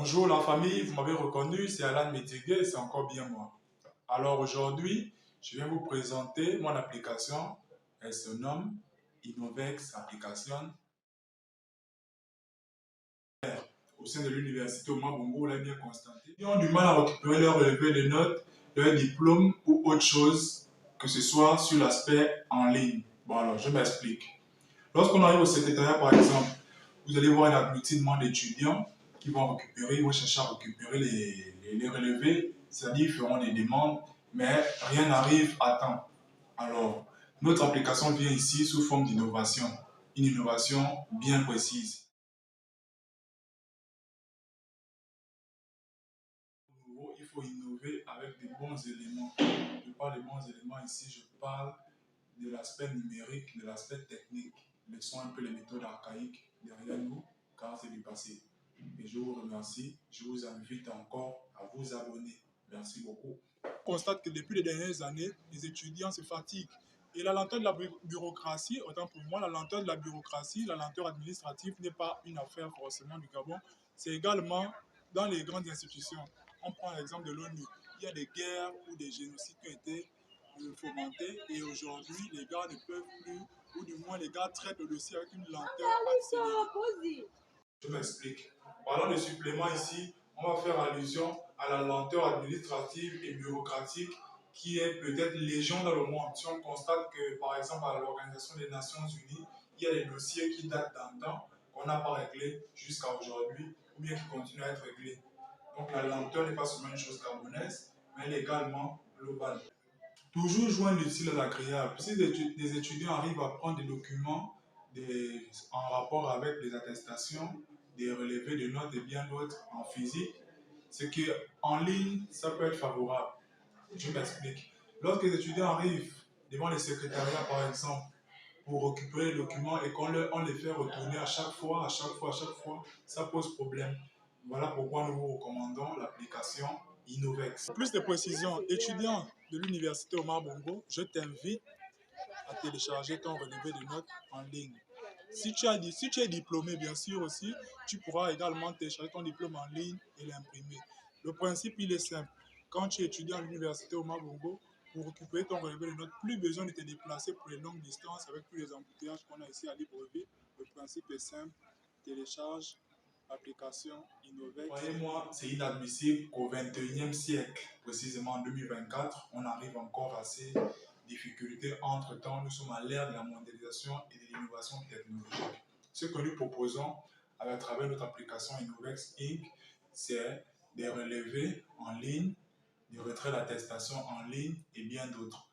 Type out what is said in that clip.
Bonjour la famille, vous m'avez reconnu, c'est Alan Métigué, c'est encore bien moi. Alors aujourd'hui, je viens vous présenter mon application. Elle se nomme Innovex Application. Au sein de l'université Omar Bongo, on l'a bien constaté. Ils ont du mal à récupérer leur relevé de notes, leur diplôme ou autre chose, que ce soit sur l'aspect en ligne. Bon alors, je m'explique. Lorsqu'on arrive au secrétariat par exemple, vous allez voir un agglutinement d'étudiants qui vont récupérer, ils vont chercher à récupérer les relevés, c'est-à-dire ils feront des demandes, mais rien n'arrive à temps. Alors, notre application vient ici sous forme d'innovation, une innovation bien précise. Pour nouveau, il faut innover avec des bons éléments. Je parle des bons éléments ici, je parle de l'aspect numérique, de l'aspect technique. Laissons un peu les méthodes archaïques derrière nous, car c'est du passé. Et je vous remercie. Je vous invite encore à vous abonner. Merci beaucoup. On constate que depuis les dernières années, les étudiants se fatiguent. Et la lenteur de la bureaucratie, autant pour moi, la lenteur de la bureaucratie, la lenteur administrative n'est pas une affaire forcément du Gabon. C'est également dans les grandes institutions. On prend l'exemple de l'ONU. Il y a des guerres ou des génocides qui ont été fomentés et aujourd'hui, les gars ne peuvent plus, ou du moins les gars traitent le dossier avec une lenteur accélérée. Je m'explique. Parlant de supplément ici, on va faire allusion à la lenteur administrative et bureaucratique qui est peut-être légion dans le monde. Si on constate que, par exemple, à l'Organisation des Nations Unies, il y a des dossiers qui datent d'un temps qu'on n'a pas réglés jusqu'à aujourd'hui, ou bien qui continuent à être réglés. Donc la lenteur n'est pas seulement une chose gabonaise, mais elle est également globale. Toujours joindre l'utile à l'agréable. Si des étudiants arrivent à prendre des documents en rapport avec des attestations, des relevés de notes et bien d'autres en physique, c'est qu'en ligne, ça peut être favorable. Je m'explique. Lorsque les étudiants arrivent devant les secrétariats, par exemple, pour récupérer les documents et on les fait retourner à chaque fois, ça pose problème. Voilà pourquoi nous vous recommandons l'application Innovex. Pour plus de précisions, étudiants de l'université Omar Bongo, je t'invite à télécharger ton relevé de notes en ligne. Si tu es diplômé, bien sûr aussi, tu pourras également télécharger ton diplôme en ligne et l'imprimer. Le principe, il est simple. Quand tu étudies à l'université Omar Bongo, pour récupérer ton relevé de notes, plus besoin de te déplacer pour les longues distances avec tous les embouteillages qu'on a ici à Libreville. Le principe est simple. Télécharge l'application Innovex. Croyez-moi, c'est inadmissible qu'au XXIe siècle, précisément en 2024, on arrive encore à ces difficultés. Entre-temps, nous sommes à l'ère de la mondialisation et de l'innovation technologique. Ce que nous proposons à travers notre application Innovex Inc., c'est des relevés en ligne, des retraits d'attestation en ligne et bien d'autres.